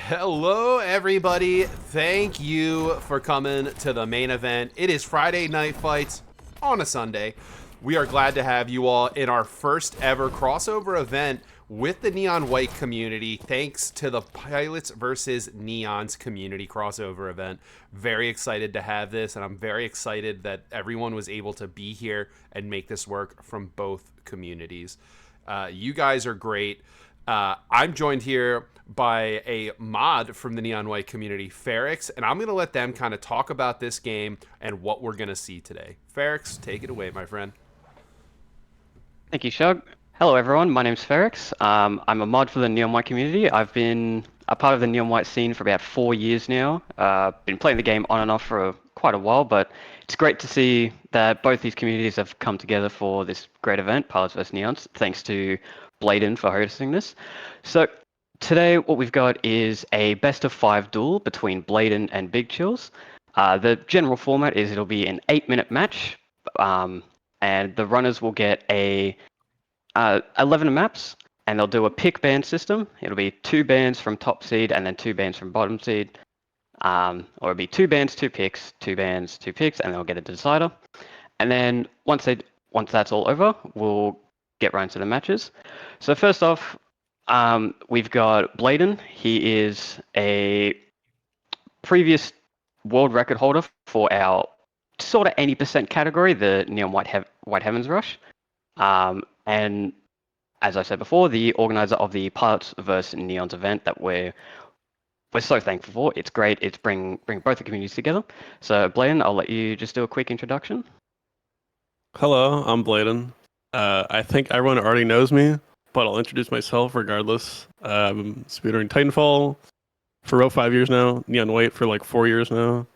Hello, everybody. Thank you for coming to the main event. It is Friday Night Fights on a Sunday. We are glad to have you all in our first ever crossover event with the Neon White community, thanks to the Pilots versus Neons community crossover event. Very excited to have this, and I'm very excited that everyone was able to be here and make this work from both communities. You guys are great. I'm joined here by a mod from the Neon White community, Ferrix, and I'm going to let them kind of talk about this game and what we're going to see today. Ferrix, take it away, my friend. Thank you, Shug. Hello, everyone. My name's Ferrix. I'm a mod for the Neon White community. I've been a part of the Neon White scene for about 4 years now. Been playing the game on and off for quite a while, but it's great to see that both these communities have come together for this great event, Pilots vs. Neons, thanks to Blaidan for hosting this. So today, what we've got is a best of 5 duel between Blaidan and Bigchillxyz. The general format is it'll be an 8-minute match. And the runners will get 11 maps, and they'll do a pick ban system. It'll be 2 bans from top seed and then 2 bans from bottom seed. Or it'll be 2 bans, 2 picks, 2 bans, 2 picks, and they'll get a decider. And then once that's all over, we'll get right into the matches. So first off, we've got Blaidan. He is a previous world record holder for our sort of 80% category, the Neon White Heavens Rush. And as I said before, the organizer of the Pilots vs. Neons event that we're so thankful for. It's great. It's bring both the communities together. So Blaidan, I'll let you just do a quick introduction. Hello, I'm Blaidan. I think everyone already knows me, but I'll introduce myself regardless. I'm speedrunning Titanfall for about 5 years now, Neon White for like 4 years now.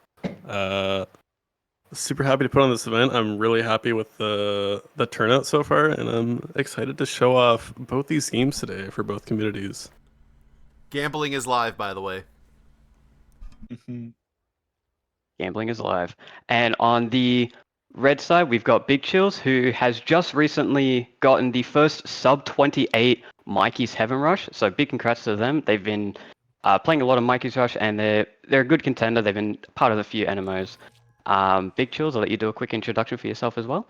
Super happy to put on this event. I'm really happy with the turnout so far, and I'm excited to show off both these games today for both communities. Gambling is live, by the way. Gambling is live. And on the red side, we've got Bigchillxyz, who has just recently gotten the first sub 28 Mikey's Heaven Rush. So big congrats to them. They've been playing a lot of Mikey's Rush, and they're a good contender. They've been part of a few NMOs. Bigchillxyz, I'll let you do a quick introduction for yourself as well.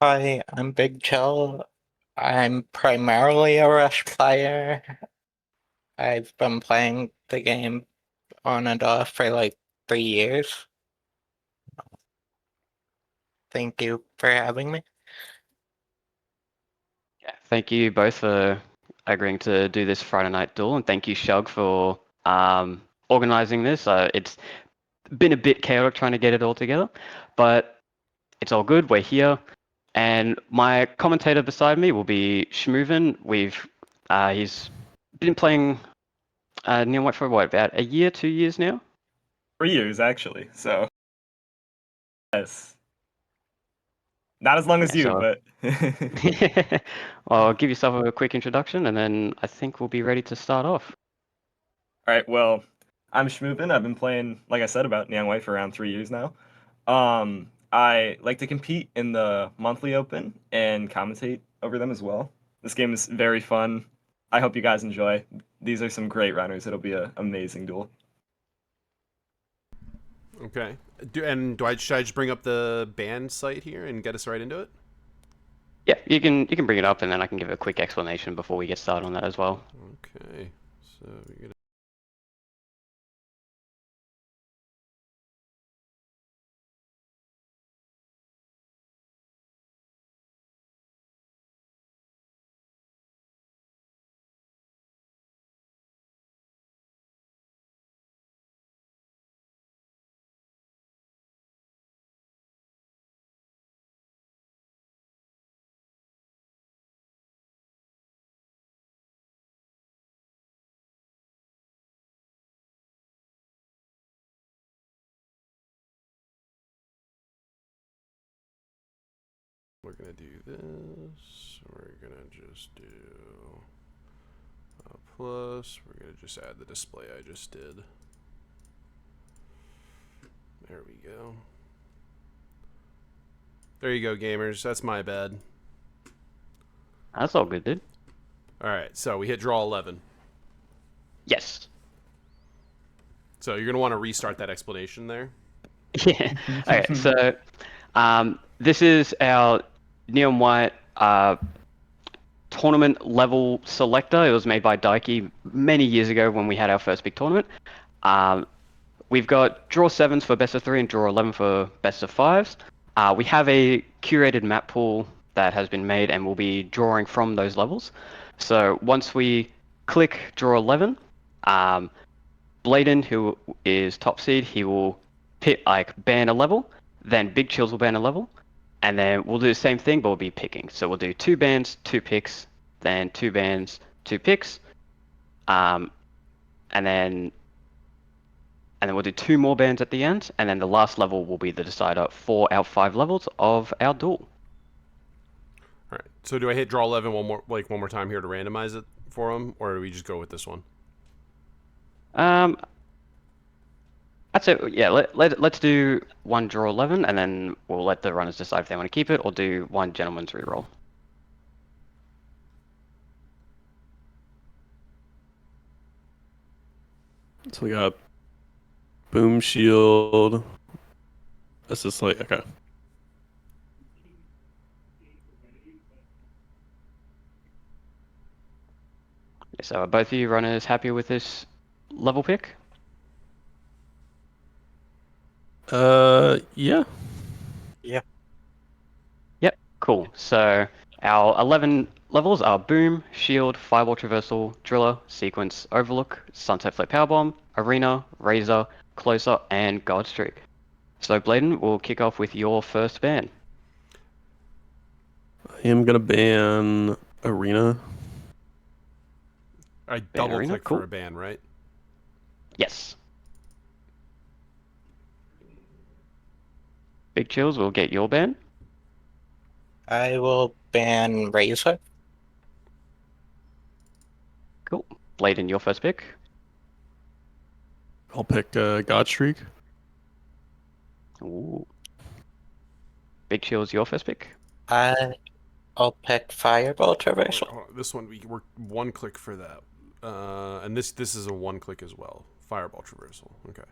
Hi, I'm Bigchill. I'm primarily a Rush player. I've been playing the game on and off for like 3 years. Thank you for having me. Yeah, thank you both for agreeing to do this Friday night duel, and thank you, Shug, for organizing this. It's been a bit chaotic trying to get it all together, but it's all good. We're here. And my commentator beside me will be Schmoovin. He's been playing Neon White for what, about a year, 2 years now? 3 years actually. So yes, not as long as Yeah, you, so but well, give yourself a quick introduction, and then I think we'll be ready to start off. all right. Well, I'm Schmoovin. I've been playing, like I said, about Neon White for around 3 years now. I like to compete in the monthly open and commentate over them as well. This game is very fun. I hope you guys enjoy. These are some great runners. It'll be an amazing duel. Okay. Should I just bring up the band site here and get us right into it? Yeah, you can bring it up, and then I can give a quick explanation before we get started on that as well. Okay. So we get we're gonna do this. We're gonna just do a plus. We're gonna just add the display I just did. There we go. There you go, gamers. That's my bad. That's all good, dude. All right, so we hit draw 11. Yes. So you're gonna want to restart that explanation there. Yeah. Okay. So this is our neon white tournament level selector. It was made by Daiki many years ago when we had our first big tournament. We've got draw 7s for best of 3 and draw 11 for best of 5s. We have a curated map pool that has been made and we'll be drawing from those levels. So once we click draw 11, Blaidan, who is top seed, he will ban a level, then Bigchillxyz will ban a level, and then we'll do the same thing, but we'll be picking. So we'll do 2 bans, 2 picks, then 2 bans, 2 picks, and then we'll do 2 more bans at the end, and then the last level will be the decider for our 5 levels of our duel. All right. So do I hit draw 11 one more time here to randomize it for them, or do we just go with this one? I'd say, yeah, let's do 1 draw 11, and then we'll let the runners decide if they want to keep it, or do 1 gentleman's reroll. So we got boom shield. That's just like okay. So are both of you runners happy with this level pick? Yeah. Yep, cool. So our 11 levels are Boom, Shield, Fireball Traversal, Driller, Sequence, Overlook, Sunset Flare Powerbomb, Arena, Razor, Closer, and God Streak. So Blaidan, we'll kick off with your first ban. I am gonna ban Arena. I Ban double Arena, click cool. for a ban, right? Yes. Bigchillxyz will get your ban. I will ban Razor. Cool. Blaidan, your first pick. I'll pick Godstreak. Ooh. Bigchillxyz, your first pick. I'll pick Fireball Traversal. Hold on. This one we're 1 click for that, and this is a 1 click as well. Fireball Traversal. Okay.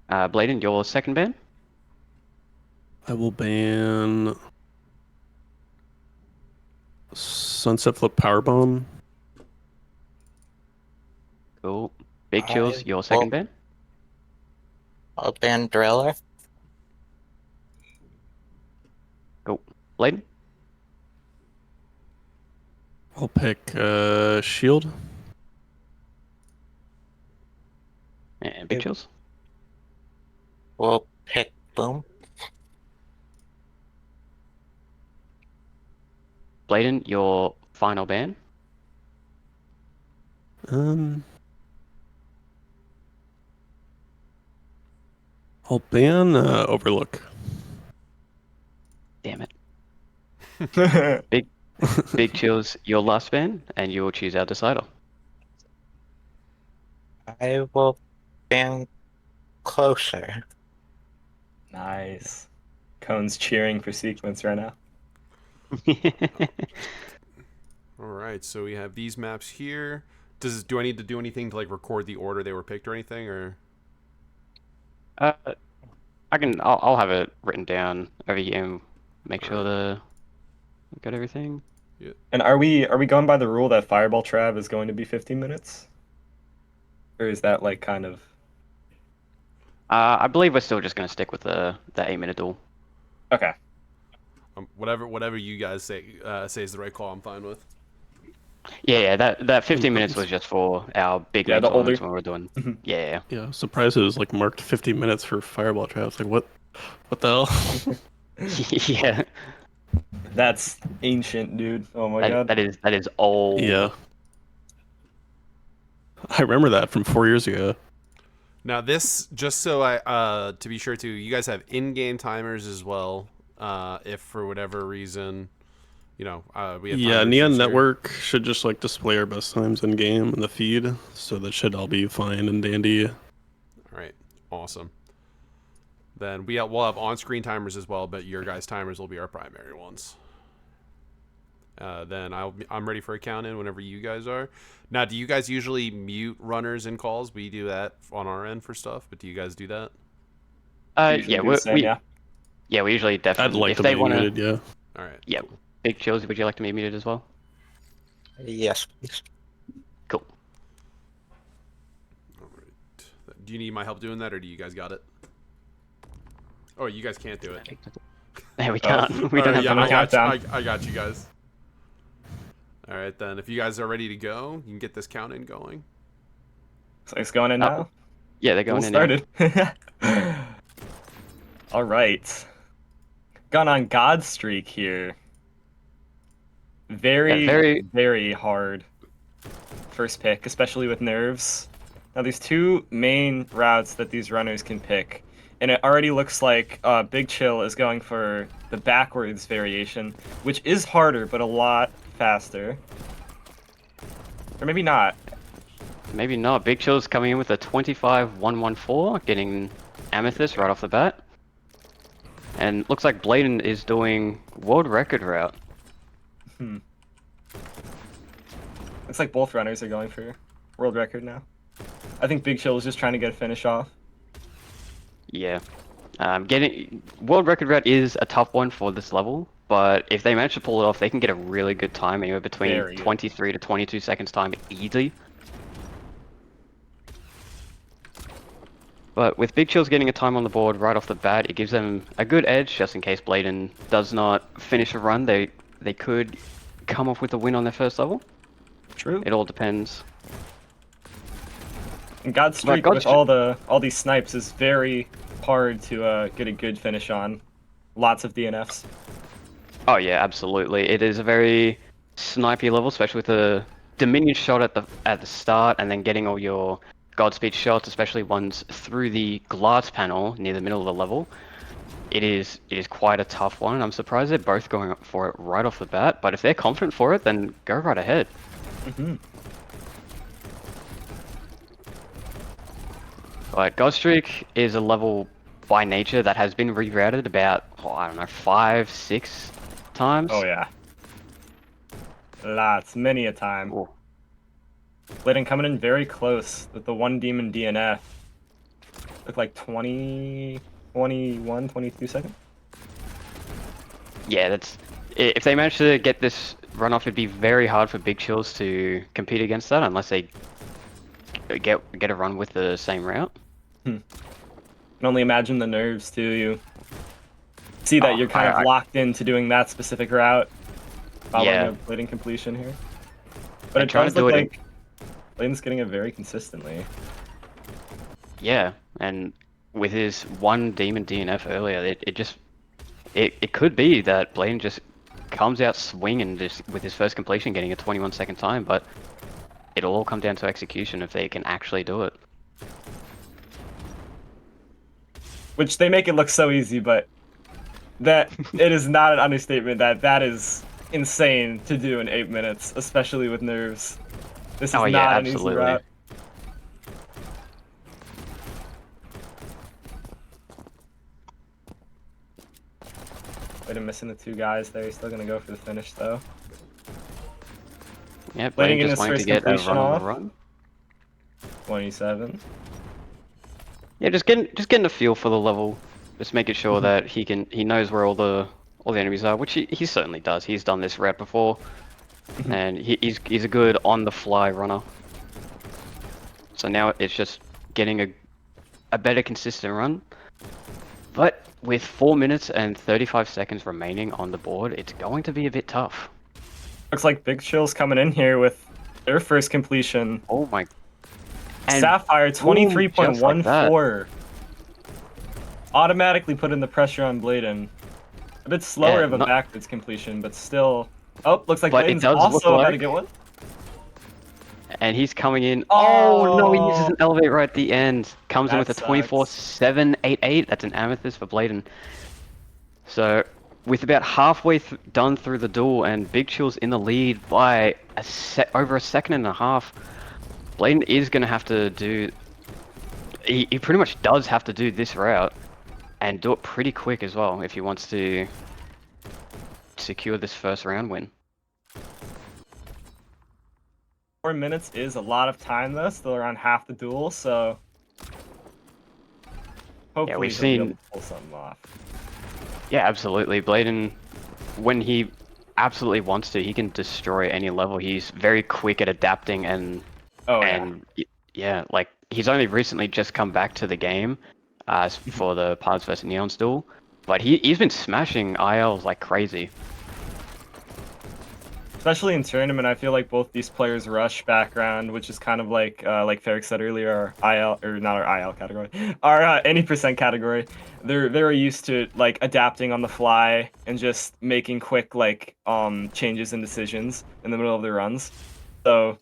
Blaidan, your second ban. I will ban Sunset Flip Powerbomb. Cool. Bigchillxyz, your second ban. I'll ban Driller. Cool. Blaidan. I'll pick Shield. And Bigchillxyz. We'll pick Boom. Blaidan, your final ban. I'll ban Overlook. Damn it. Bigchillxyz, your last ban, and you will choose our decider. I will ban Closer. Nice. Cone's cheering for Sequence right now. All right. So we have these maps here. Do I need to do anything to like record the order they were picked or anything, or? I'll have it written down over here and make sure Alright. we got everything. And are we going by the rule that Fireball Trav is going to be 15 minutes? Or is that like kind of I believe we're still just going to stick with the 8-minute duel. okay? Whatever you guys say is the right call. I'm fine with. Yeah, that 15 minutes was just for our big Yeah, main the tournaments older- when we're doing. Mhm. Yeah. Yeah, surprised it was like marked 50 minutes for Fireball Traps. Like what the hell? Yeah. That's ancient, dude. Oh my god. That is old. Yeah. I remember that from 4 years ago. Now this, just so I to be sure too, you guys have in-game timers as well. If for whatever reason, we have Yeah, time Neon issues here. Network should just like display our best times in game in the feed, so that should all be fine and dandy. All right, awesome. Then we'll have on-screen timers as well, but your guys' timers will be our primary ones. then I'm ready for a count in whenever you guys are. Now, do you guys usually mute runners in calls? We do that on our end for stuff, but do you guys do that? Usually Yeah, do the same, yeah. we usually I'd definitely like if to they be want muted, to. yeah. All right. Yeah, Cool. Bigchillxyz, would you like to be muted as well? Yes, please. Cool. All right. Do you need my help doing that, or do you guys got it? Oh, you guys can't do it. Yeah, we can't. We All don't right, have yeah, the I got you guys. All right, then. If you guys are ready to go, you can get this count in going. So it's going in now? Yeah, they're Duel going in now. started. All right. Gone on God streak here. Very, very hard first pick, especially with nerves. Now, there's two main routes that these runners can pick, and it already looks like Big Chill is going for the backwards variation, which is harder, but a lot faster. Or maybe not. Maybe not. Bigchillxyz coming in with a 25-114, getting Amethyst right off the bat. And looks like Blaidan is doing world record route. Looks like both runners are going for world record now. I think Big Chill is just trying to get a finish off. Yeah. Getting world record route is a tough one for this level, but if they manage to pull it off, they can get a really good time, anywhere between 23 to 22 seconds time easy. But with Bigchillxyz getting a time on the board right off the bat, it gives them a good edge just in case Blaidan does not finish a run. They could come off with a win on their first level. True. It all depends. And God streak with all these snipes is very hard to get a good finish on. Lots of DNFs. Oh yeah, absolutely. It is a very snipey level, especially with the Dominion shot at the start, and then getting all your Godspeed shots, especially ones through the glass panel near the middle of the level. It is quite a tough one. I'm surprised they're both going for it right off the bat, but if they're confident for it, then go right ahead. But Godstreak is a level by nature that has been rerouted about, I don't know, 5-6 times. Oh yeah. Lots, many a time. Ooh. Blaidan coming in very close with the one demon DNF. Look like 20, 21, 22 seconds. Yeah, if they manage to get this run off, it'd be very hard for Bigchillxyz to compete against that unless they get a run with the same route. Can only imagine the nerves too. You see that you're kind of locked into doing that specific route following a Blaidan completion here. But it does look like Blaidan's getting it very consistently. Yeah, and with his one demon DNF earlier, it could be that Blaidan just comes out swinging just with his first completion, getting a 21-second time, but it'll all come down to execution if they can actually do it. Which they make it look so easy, but that it is not an understatement that is insane to do in 8 minutes, especially with nerves. This is not an easy route. Blaidan missing the two guys there. He's still gonna go for the finish though. Yeah, Blaidan just wanting to get a run on the run. 27. Yeah, just getting a feel for the level, just making sure that he knows where all the enemies are, which he certainly does. He's done this route before, and he's a good on the fly runner. So now it's just getting a better consistent run. But with 4 minutes and 35 seconds remaining on the board, it's going to be a bit tough. Looks like Big Chill's coming in here with their first completion. Oh my. And Sapphire 23.14. Like automatically putting the pressure on Blaidan. A bit slower of a backwards completion, but still. Oh, looks like Blaidan's also about to get one. And he's coming in. Oh no, he uses an elevate right at the end. Comes in with a 24-7-8-8. That's an Amethyst for Blaidan. So with about halfway done through the duel and Bigchillxyz in the lead by over a second and a half, Blaidan is going to have to do... He pretty much does have to do this route and do it pretty quick as well if he wants to secure this first round win. 4 minutes is a lot of time, though. Still around half the duel, so hopefully we've he'll be able seen- to pull something off. Yeah, absolutely. Blaidan, when he absolutely wants to, he can destroy any level. He's very quick at adapting and yeah, like he's only recently just come back to the game for the Paths vs Neon's duel, but he's been smashing ILs like crazy. Especially in tournament, I feel like both these players rush background, which is kind of like Ferric said earlier, our IL or not our IL category, our any percent category. They're very used to like adapting on the fly and just making quick like changes and decisions in the middle of their runs. So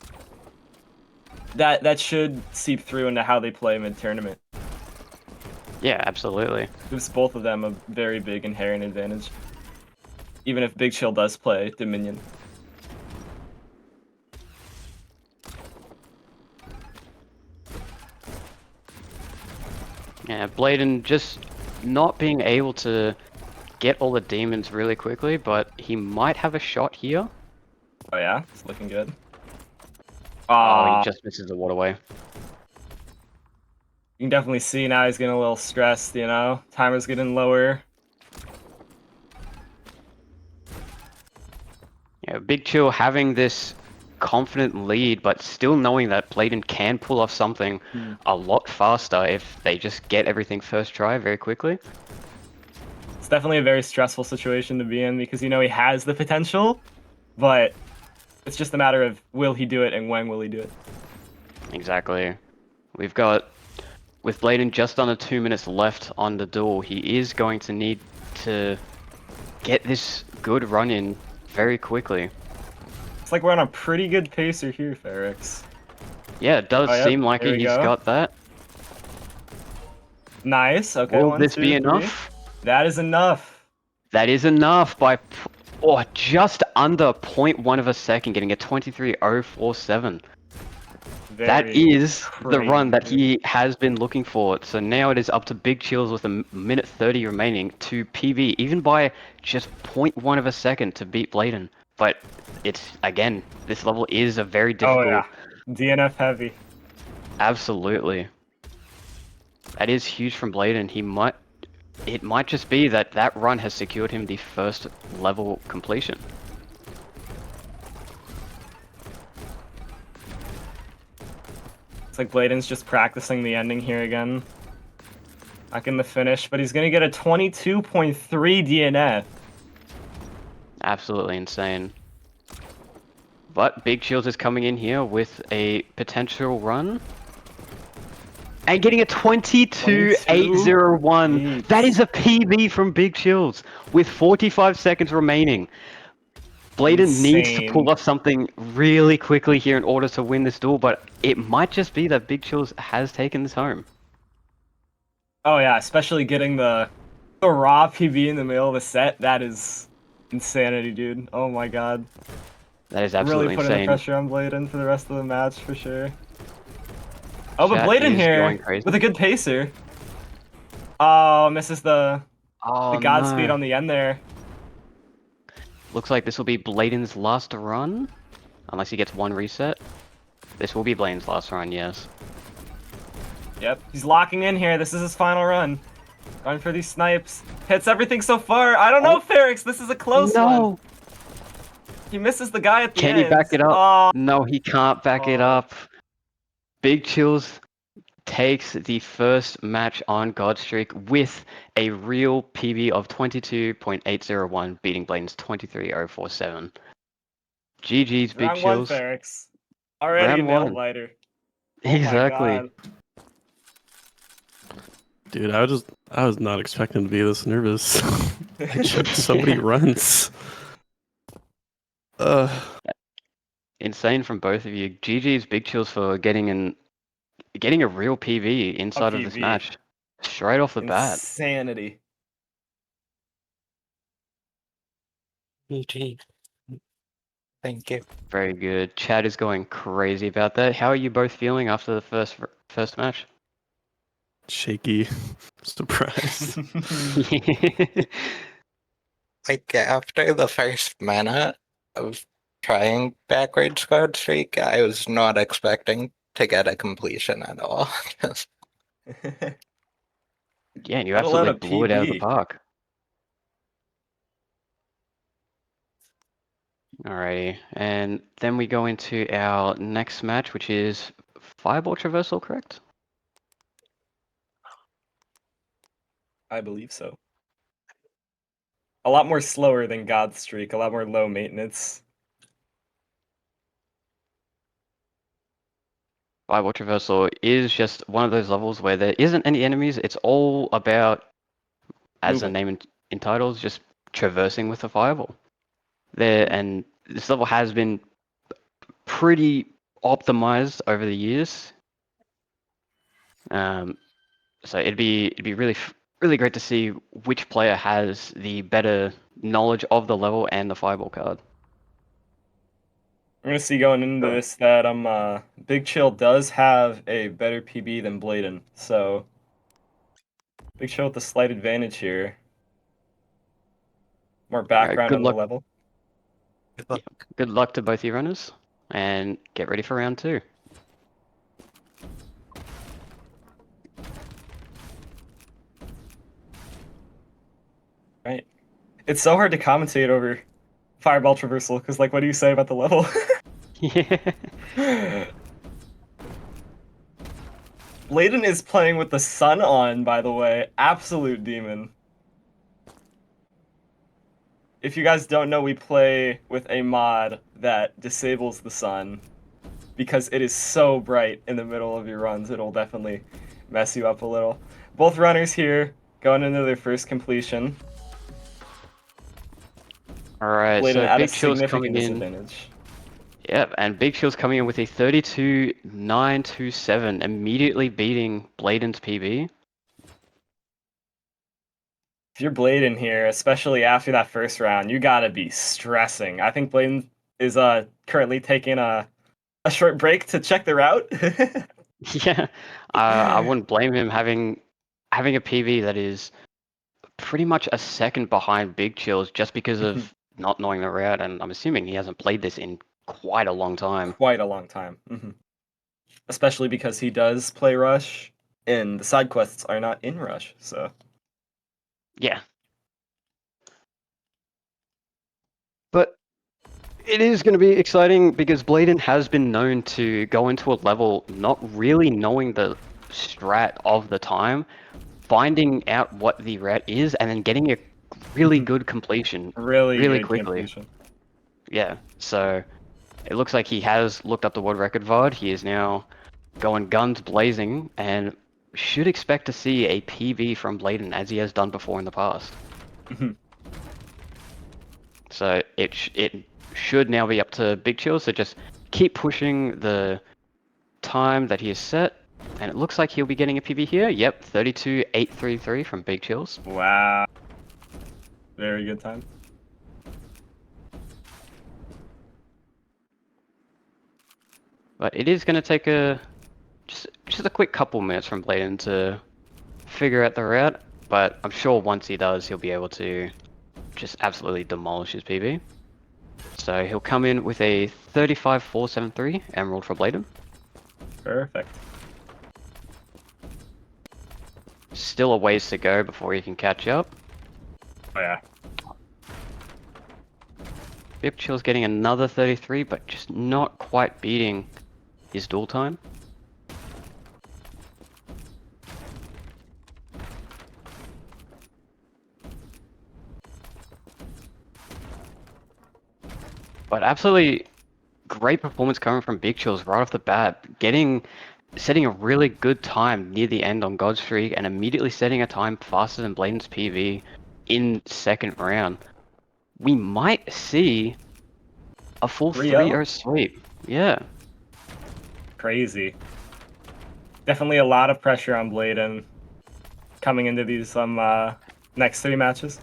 that should seep through into how they play mid tournament. Yeah, absolutely. Gives both of them a very big inherent advantage, even if Bigchill does play Dominion. Yeah, Blaidan just not being able to get all the demons really quickly, but he might have a shot here. Oh yeah, it's looking good. Oh, he just misses the waterway. You can definitely see now he's getting a little stressed, you know? Timer's getting lower. Yeah, Bigchill having this confident lead, but still knowing that Blaidan can pull off something a lot faster if they just get everything first try very quickly. It's definitely a very stressful situation to be in because you know he has the potential, but it's just a matter of will he do it and when will he do it. Exactly. We've got, with Blaidan just under 2 minutes left on the duel, he is going to need to get this good run in very quickly. It's like we're on a pretty good pacer here, Ferrix. Yeah, it does yep, seem like there we he's go. got that. Nice, okay, Will 1, this 2, be 3. enough? That is enough. That is enough by just under 0.1 of a second, getting a 23.047. That Very is the run that crazy. he has been looking for. So now it is up to Bigchillxyz with a minute 30 remaining to PB, even by just 0.1 of a second to beat Blaidan. But it's, again, this level is a very difficult. Oh yeah, DNF heavy. Absolutely. That is huge from Blaidan. It might just be that that run has secured him the first level completion. It's like Blaidan's just practicing the ending here again. Back in the finish, but he's gonna get a 22.3 DNF. Absolutely insane. But Bigchillxyz is coming in here with a potential run. And getting a 22.801. That is a PB from Bigchillxyz with 45 seconds remaining. Blaidan needs to pull off something really quickly here in order to win this duel, but it might just be that Bigchillxyz has taken this home. Oh yeah, especially getting the raw PB in the middle of the set. That is insanity, dude. Oh my god. That is absolutely really putting insane. the pressure on Blaidan for the rest of the match for sure. Oh, but Chat Blaidan is here going crazy. with a good pacer. Oh, misses the Godspeed no. on the end there. Looks like this will be Blaidan's last run, unless he gets one reset. This will be Blaidan's last run, yes. Yep, he's locking in here. This is his final run. Going for these snipes. Hits everything so far. I don't know, Ferrix. This is a close one. He misses the guy at the end. Can he back it up? No, he can't back it up. Bigchillxyz takes the first match on Godstreak with a real PB of 22.801, beating Blaidan's 23.047. GG's, Round 1, Bigchillxyz. Ferrix. Already a nail biter. Exactly. Oh my god. Dude, I was not expecting to be this nervous. I took so many runs. Insane from both of you. GG's, Bigchillxyz, for getting a real PB inside of this match. Straight off the bat. Insanity. GG. Thank you. Very good. Chad is going crazy about that. How are you both feeling after the first match? Shaky. Surprised. Like after the first minute of trying backwards guard streak, I was not expecting to get a completion at all. Yeah, and you Let alone absolutely a blew it out of the PB. park. Alrighty, and then we go into our next match, which is Fireball Traversal, correct? I believe so. A lot more slower than God Streak, a lot more low maintenance. Fireball Traversal is just one of those levels where there isn't any enemies. It's all about, as the Movement. name entitles, just traversing with a fireball. And this level has been pretty optimized over the years. So it'd be really great to see which player has the better knowledge of the level and the fireball card. I'm gonna see going into this that Big Chill does have a better PB than Blaidan, so Big Chill with the slight advantage here. More background good on the luck. level. Good luck to both you runners, and get ready for round 2. Right. It's so hard to commentate over Fireball Traversal, because like, what do you say about the level? Yeah. Blaidan is playing with the sun on, by the way. Absolute demon. If you guys don't know, we play with a mod that disables the sun because it is so bright in the middle of your runs. It'll definitely mess you up a little. Both runners here going into their first completion. Alright, Blaidan so at a Big Chill's significant coming in. disadvantage. Yep, and Big Chill's coming in with a 32.927, immediately beating Blaidan's PB. If you're Blaidan here, especially after that first round, you gotta be stressing. I think Blaidan is currently taking a short break to check the route. Yeah, I wouldn't blame him having a PB that is pretty much a second behind Big Chill's just because of not knowing the route, and I'm assuming he hasn't played this in quite a long time. Quite a long time. Especially because he does play Rush, and the side quests are not in Rush, so. Yeah. But it is going to be exciting because Blaidan has been known to go into a level not really knowing the strat of the time, finding out what the route is, and then getting a really good completion Really good quickly. completion. Yeah, so it looks like he has looked up the world record VOD. He is now going guns blazing and should expect to see a PB from Blaidan as he has done before in the past. So it should now be up to Big Chill, so just keep pushing the time that he has set, and it looks like he'll be getting a PB here. Yep, 32.833 from Big Chills. Wow. Very good time. But it is going to take just a quick couple minutes from Blaidan to figure out the route, but I'm sure once he does, he'll be able to just absolutely demolish his PB. So he'll come in with a 35.473 Emerald for Blaidan. Perfect. Still a ways to go before he can catch up. Oh yeah. Big Chill's getting another 33, but just not quite beating his duel time. But absolutely great performance coming from Big Chills right off the bat, setting a really good time near the end on God's Streak and immediately setting a time faster than Blaidan's PV in second round. We might see a full 3-0 sweep. Yeah. Crazy. Definitely a lot of pressure on Blaidan coming into these next 3 matches.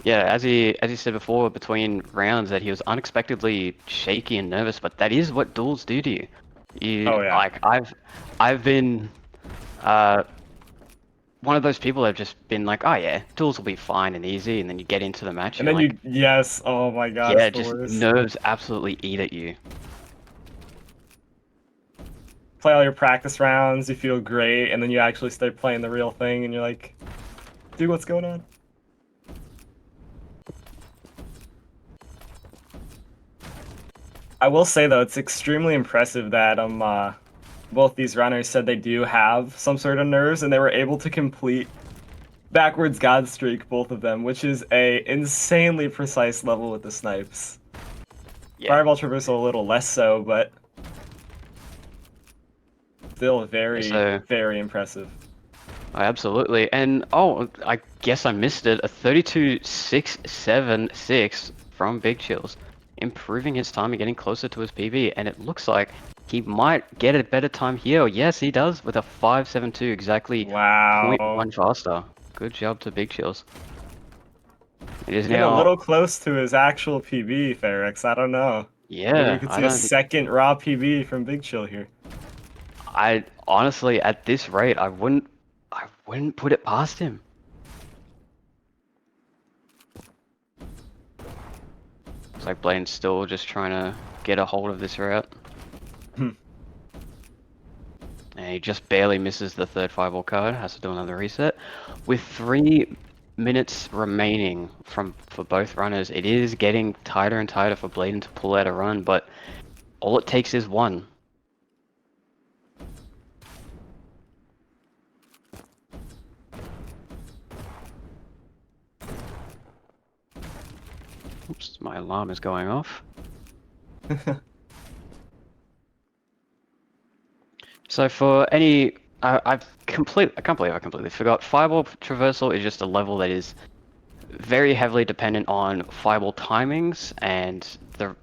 Yeah, as he said before between rounds that he was unexpectedly shaky and nervous, but that is what duels do to you. Oh yeah. Like I've been one of those people that have just been like, oh yeah, duels will be fine and easy, and then you get into the match And and then you're like, yes, oh my god, yeah, it's the just worst. nerves absolutely eat at you. Play all your practice rounds, you feel great, and then you actually start playing the real thing, and you're like, dude, what's going on? I will say though, it's extremely impressive that both these runners said they do have some sort of nerves, and they were able to complete backwards god streak, both of them, which is a insanely precise level with the snipes. Yeah. Fireball traversal a little less so, but still very, So- very impressive. Oh, absolutely. And oh, I guess I missed it. A 32.676 from Bigchillxyz, improving his time and getting closer to his PB. And it looks like he might get a better time here. Yes, he does with a 5.72, exactly Wow. 0.1 faster. Good job to Bigchillxyz. It is Getting a now. little close to his actual PB, Ferrex. I don't know. Yeah, Maybe we could I see a don't. second raw PB from Big Chill here. I honestly, at this rate, I wouldn't put it past him. It's like Blaidan's still just trying to get a hold of this route. Hmm. And he just barely misses the third fireball card, has to do another reset. With 3 minutes remaining for both runners, it is getting tighter and tighter for Blaidan to pull out a run, but all it takes is one. Oops, my alarm is going off. So for any, I can't believe I completely forgot. Fireball traversal is just a level that is very heavily dependent on fireball timings, and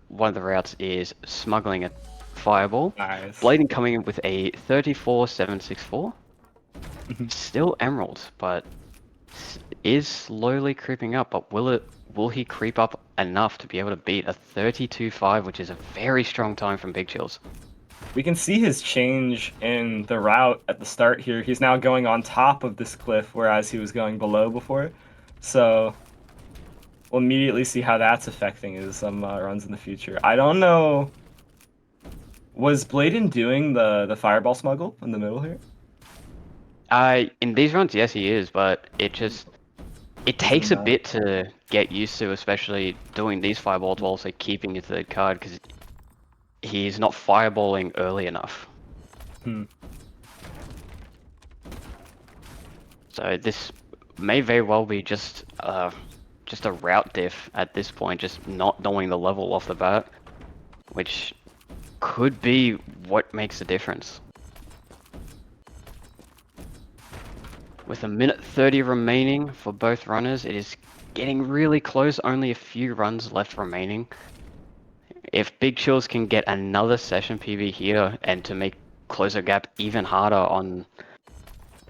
one of the routes is smuggling a fireball. Nice. Blaidan coming in with a 34.764. Still emerald, but is slowly creeping up. But will he creep up enough to be able to beat a 32.5, which is a very strong time from Bigchillxyz? We can see his change in the route at the start here. He's now going on top of this cliff, whereas he was going below before. So we'll immediately see how that's affecting his runs in the future. I don't know. Was Blaidan doing the fireball smuggle in the middle here? In these runs, yes, he is, but it takes a bit to get used to, especially doing these fireballs while also keeping your third card, because he's not fireballing early enough. So this may very well be just a route diff at this point, just not knowing the level off the bat, which could be what makes the difference. With a minute 30 remaining for both runners, it is getting really close, only a few runs left remaining. If Bigchillxyz can get another session PB here and to make closer gap even harder on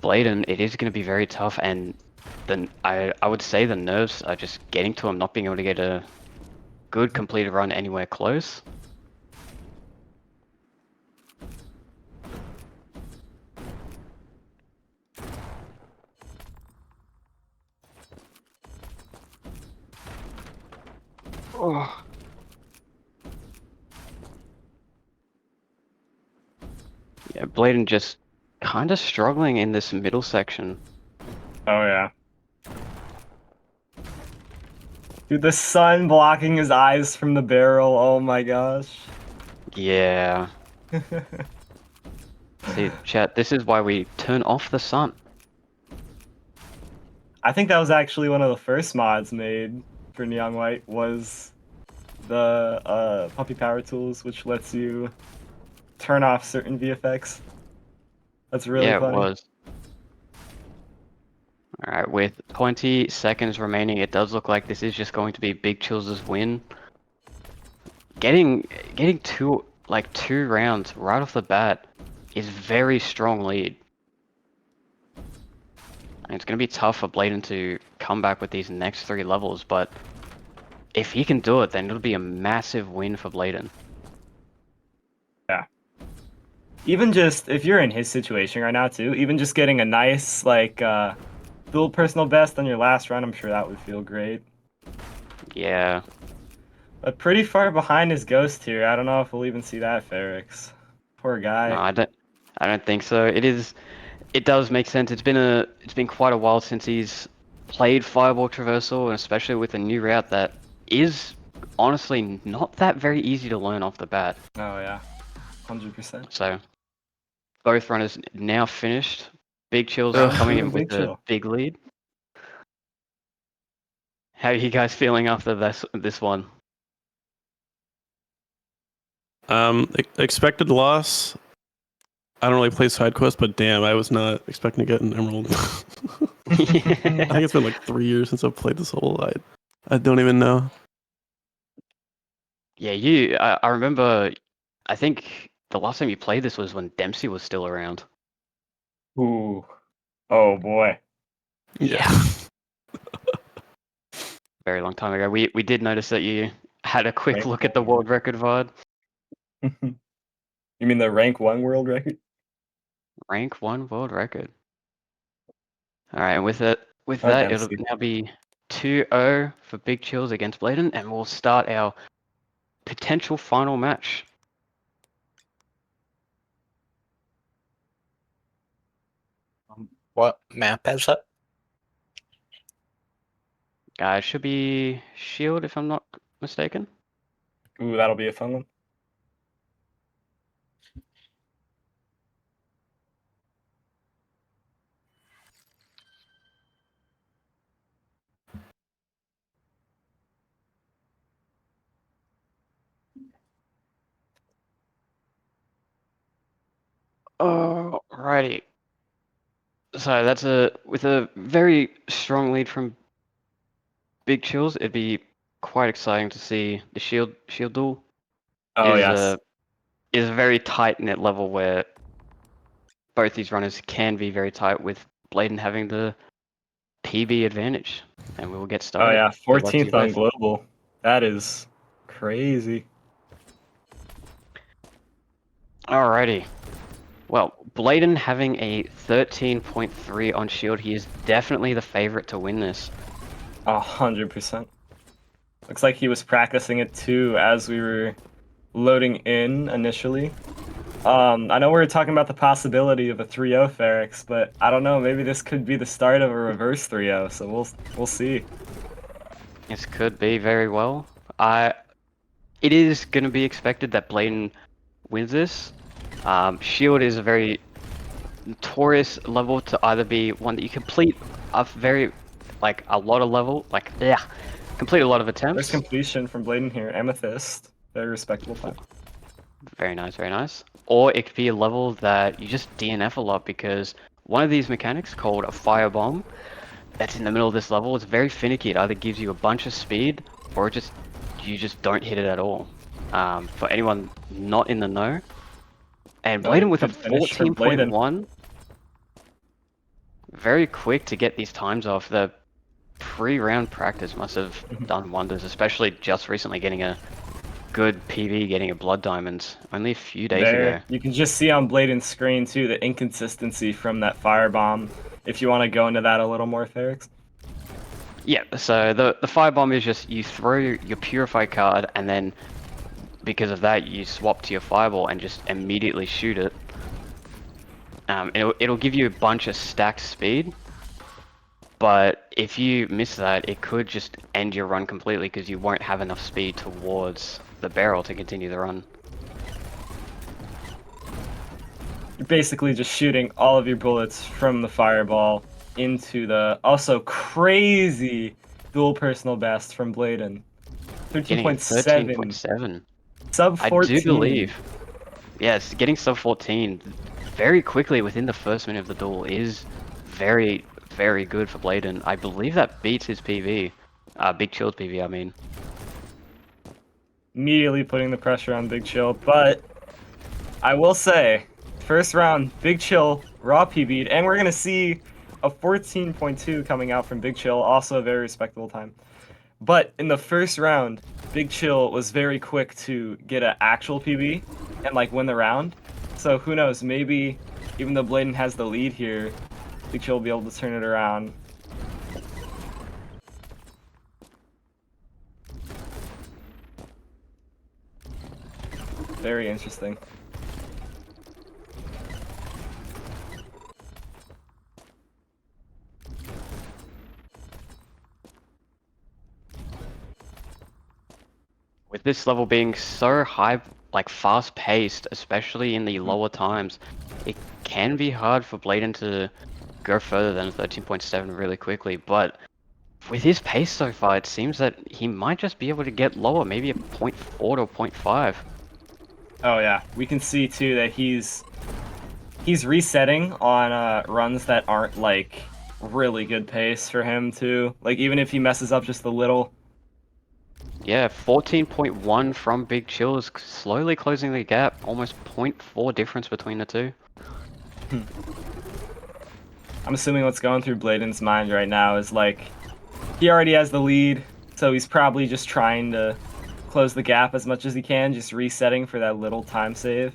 Blaidan, it is going to be very tough, and then I would say the nerves are just getting to him, not being able to get a good completed run anywhere close. Oh. Yeah, Blaidan just kind of struggling in this middle section. Oh yeah. Dude, the sun blocking his eyes from the barrel. Oh my gosh. Yeah. See, chat, this is why we turn off the sun. I think that was actually one of the first mods made for Neon White, was the Puppy Power Tools, which lets you turn off certain VFX. That's really funny. It was. Alright, with 20 seconds remaining, it does look like this is just going to be Bigchillxyz's win. Getting two rounds right off the bat is very strong lead. And it's going to be tough for Blaidan to come back with these next 3 levels, but if he can do it, then it'll be a massive win for Blaidan. Yeah. even just if you're in his situation right now too, even just getting a nice like dual personal best on your last round, I'm sure that would feel great. Yeah. But pretty far behind his ghost here. I don't know if we'll even see that, Ferrix. Poor guy. No, I don't think so. It does make sense. It's been quite a while since he's played Fireball Traversal, and especially with a new route that is honestly not that very easy to learn off the bat. Oh yeah, 100%. So both runners now finished. Bigchillz Ugh. coming in Big with a Chill. big lead. How are you guys feeling after this one? Expected loss. I don't really play side quests, but damn, I was not expecting to get an emerald. I think it's been like 3 years since I've played this whole. I don't even know. Yeah, I remember. I think the last time you played this was when Dempsey was still around. Ooh. Oh boy. Yeah. Very long time ago. We did notice that you had a quick Rank look at the world record VOD. You mean the rank 1 world record? Rank 1 world record. All right, and with that, it'll Dempsey. now be 2-0 for Bigchillxyz against Blaidan, and we'll start our potential final match. What map is it? It should be Shield, if I'm not mistaken. Ooh, that'll be a fun one. Alrighty. So that's with a very strong lead from Bigchillxyz. It'd be quite exciting to see the shield duel. Oh is yes. a very tight knit level where both these runners can be very tight, with Blaidan having the PB advantage. And we will get Oh started. yeah, Good luck to you 14th on both. global. That is crazy. Alrighty. Well, Blaidan having a 13.3 on shield, he is definitely the favorite to win this. 100%. Looks like he was practicing it too as we were loading in initially. I know we were talking about the possibility of a 3-0 Ferrix, but I don't know, maybe this could be the start of a reverse 3-0, so we'll see. This could be very well. It is going to be expected that Blaidan wins this. Shield is a very notorious level to either be one that you complete a lot of level, complete a lot of attempts. First completion from Blaidan here, Amethyst. Very respectable time. Very nice, very nice. Or it could be a level that you just DNF a lot, because one of these mechanics called a firebomb that's in the middle of this level is very finicky. It either gives you a bunch of speed or you just don't hit it at all. For anyone not in the know. And Blaidan with a good finish for Blaidan. 14.1. Very quick to get these times off. The pre-round practice must have done wonders, especially just recently getting a good PV, getting a Blood Diamonds only a few days ago. You can just see on Blaidan's screen too the inconsistency from that firebomb. If you want to go into that a little more, Ferrix. Yeah, so the firebomb is just you throw your Purify card, and then because of that you swap to your Fireball and just immediately shoot it. It'll give you a bunch of stacked speed, but if you miss that, it could just end your run completely because you won't have enough speed towards the barrel to continue the run. You're basically just shooting all of your bullets from the fireball into the also crazy dual personal best from Blaidan. 13.7. Sub 14. I do believe. Yes, getting sub 14 very quickly within the first minute of the duel is very, very good for Blaidan. I believe that beats his PV. Bigchillxyz PV, I mean. Immediately putting the pressure on Big Chill, but I will say, first round, Big Chill raw PB'd, and we're gonna see a 14.2 coming out from Big Chill, also a very respectable time. But in the first round, Bigchillxyz was very quick to get an actual PB and win the round. So who knows? Maybe even though Blaidan has the lead here, Bigchill will be able to turn it around. Very interesting. With this level being so high, like fast paced, especially in the lower times, it can be hard for Blaidan to go further than 13.7 really quickly, but with his pace so far, it seems that he might just be able to get lower, maybe a 0.4 to a 0.5. Oh yeah, we can see too that he's resetting on runs that aren't like really good pace for him too. Like even if he messes up just a little. Yeah, 14.1 from Big Chill is slowly closing the gap, almost 0.4 difference between the two. I'm assuming what's going through Blaidan's mind right now is like he already has the lead, so he's probably just trying to close the gap as much as he can, just resetting for that little time save.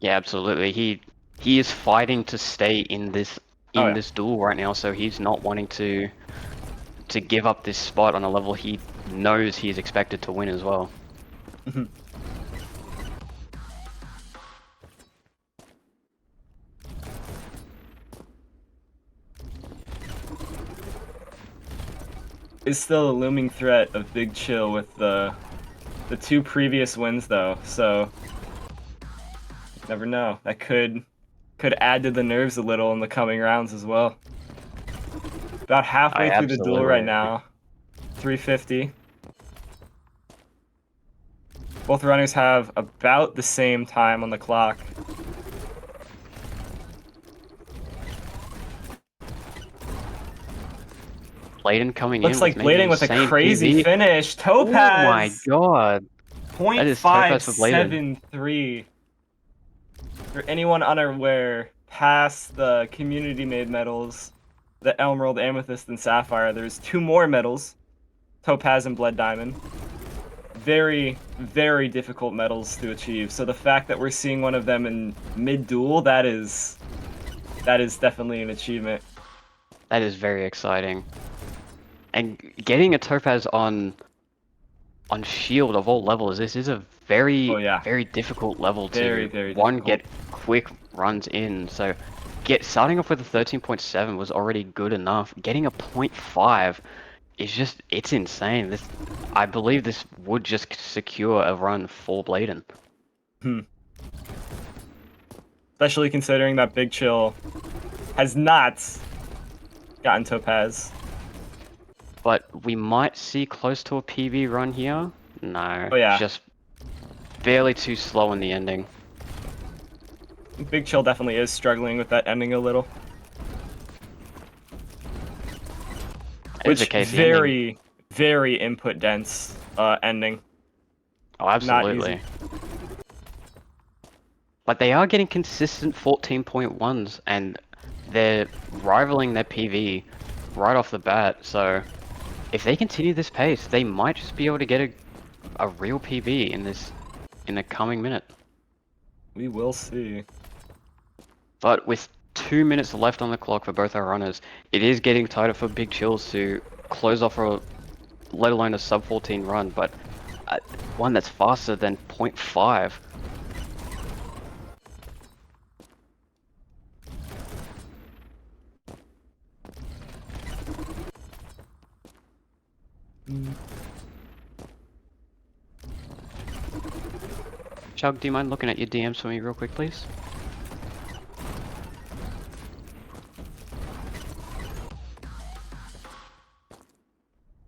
Yeah, absolutely. He is fighting to stay in this this duel right now, so he's not wanting to give up this spot on a level he knows he is expected to win as well. Is still a looming threat of Big Chill with the two previous wins though, so never know. That could add to the nerves a little in the coming rounds as well. About halfway through the duel right now. 350. Both runners have about the same time on the clock. Blaidan coming Looks in. like Blaidan with a crazy PB. finish. Oh Topaz! my god. That is Topaz for Blaidan. 0.573. For anyone unaware, past the community-made medals, the Emerald, Amethyst, and Sapphire, there's 2 more medals, Topaz and Blood Diamond. Very, very difficult medals to achieve. So the fact that we're seeing one of them in mid-duel, that is definitely an achievement. That is very exciting. And getting a Topaz on Shield of all levels, this is a very, very difficult level to very get quick runs in. So starting off with a 13.7 was already good enough. Getting a 0.5 is it's insane. I believe this would just secure a run for Blaidan. Especially considering that Big Chill has not gotten Topaz. But we might see close to a PB run here. No, just barely too slow in the ending. Big Chill definitely is struggling with that ending a little. Which very, very input dense ending. Oh, absolutely. Not easy. But they are getting consistent 14.1s, and they're rivaling their PV right off the bat. So if they continue this pace, they might just be able to get a real PB in the coming minute. We will see. But with 2 minutes left on the clock for both our runners, it is getting tighter for Bigchillxyz to close off let alone a sub 14 run, but one that's faster than 0.5. Chug, do you mind looking at your DMs for me real quick, please?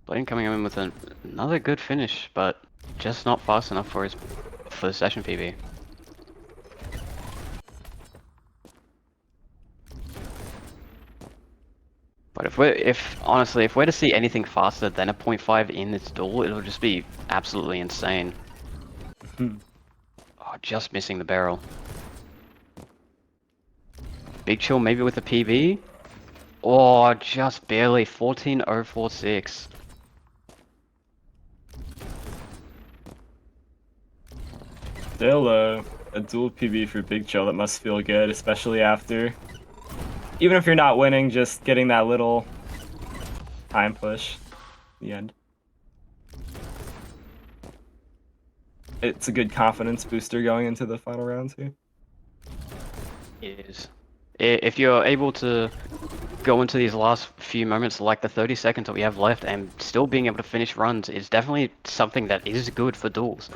Blaidan coming in with another good finish, but just not fast enough for the session PB. But honestly, if we're to see anything faster than a 0.5 in this duel, it'll just be absolutely insane. Oh, just missing the barrel. Big Chill maybe with a PB? Oh, just barely. 14.046. Still a dual PB for Bigchill. That must feel good, especially after, even if you're not winning, just getting that little time push at the end. It's a good confidence booster going into the final rounds here. It is. If you're able to go into these last few moments, like the 30 seconds that we have left, and still being able to finish runs is definitely something that is good for duels.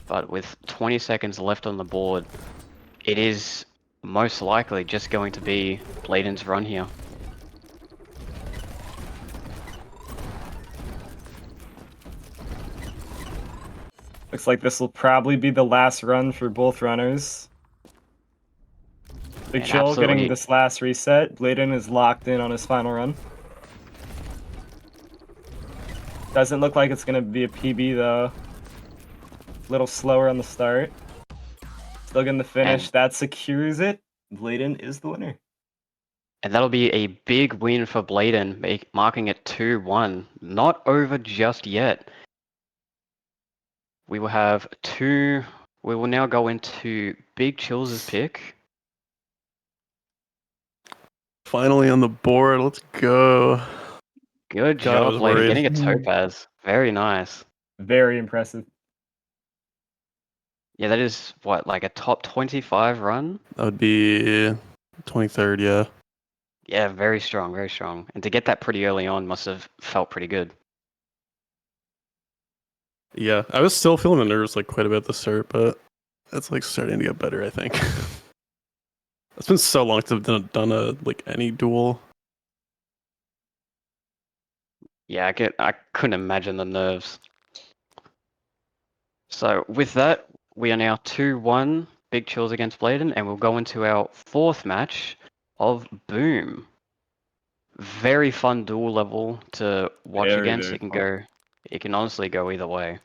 But with 20 seconds left on the board, it is most likely just going to be Blaidan's run here. Looks like this will probably be the last run for both runners. Bigchill getting this last reset. Blaidan is locked in on his final run. Doesn't look like it's going to be a PB though. A little slower on the start. Still getting the finish. And that secures it. Blaidan is the winner. And that'll be a big win for Blaidan, marking it 2-1. Not over just yet. We will have two. We will now go into Bigchillxyz pick. Finally on the board. Let's go. Good God, I job, was Blaidan, worried. getting a topaz. Very nice. Very impressive. Yeah, that is what, like a top 25 run? That would be 23rd, yeah. Yeah, very strong, very strong. And to get that pretty early on must have felt pretty good. Yeah, I was still feeling the nerves like quite a bit at the start, but it's like starting to get better, I think. It's been so long since I've done a like any duel. Yeah, I couldn't imagine the nerves. So with that, we are now 2-1, Bigchillxyz against Blaidan, and we'll go into our fourth match of Boom. Very fun duel level to watch Very, against. very It can fun. go, it can honestly go either way.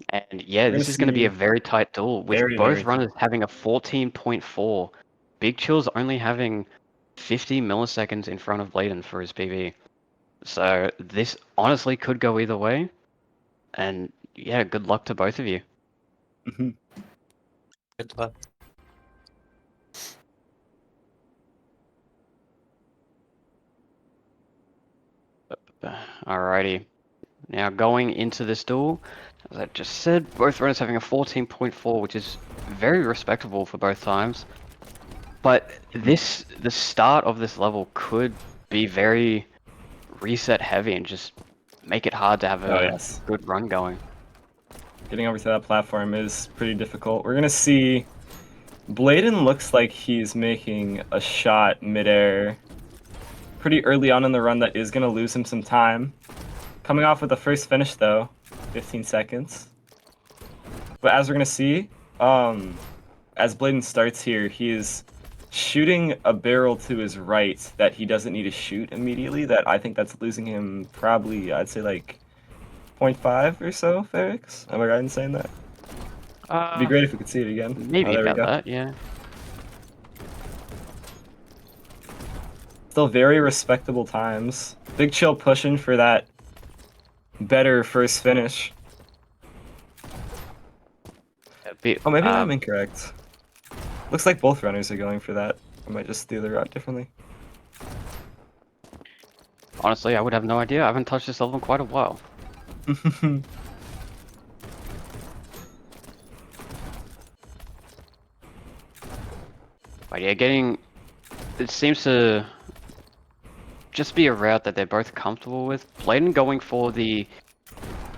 And yeah, We're this is going to be a see very tight duel with very, both very runners having a 14.4. Bigchillxyz only having 50 milliseconds in front of Blaidan for his PB. So this honestly could go either way. And yeah, good luck to both of you. Mhm. Good luck. Alrighty. Now going into this duel, as I just said, both runners having a 14.4, which is very respectable for both times. But the start of this level could be very reset heavy and just make it hard to have Oh, a yes. good run going. Getting over to that platform is pretty difficult. We're going to see Blaidan looks like he's making a shot midair pretty early on in the run that is going to lose him some time. Coming off with the first finish, though, 15 seconds. But as we're going to see, as Blaidan starts here, he is shooting a barrel to his right that he doesn't need to shoot immediately. That I think that's losing him probably, I'd say, like 0.5 or so, Ferrix. Am I right in saying that? It'd be great if we could see it again. Maybe There we about go. that, yeah. Still very respectable times. Bigchill pushing for that better first finish. Oh, maybe I'm incorrect. Looks like both runners are going for that. I might just do the route differently. Honestly, I would have no idea. I haven't touched this level in quite a while. But yeah, it seems to just be a route that they're both comfortable with. Blaidan going for the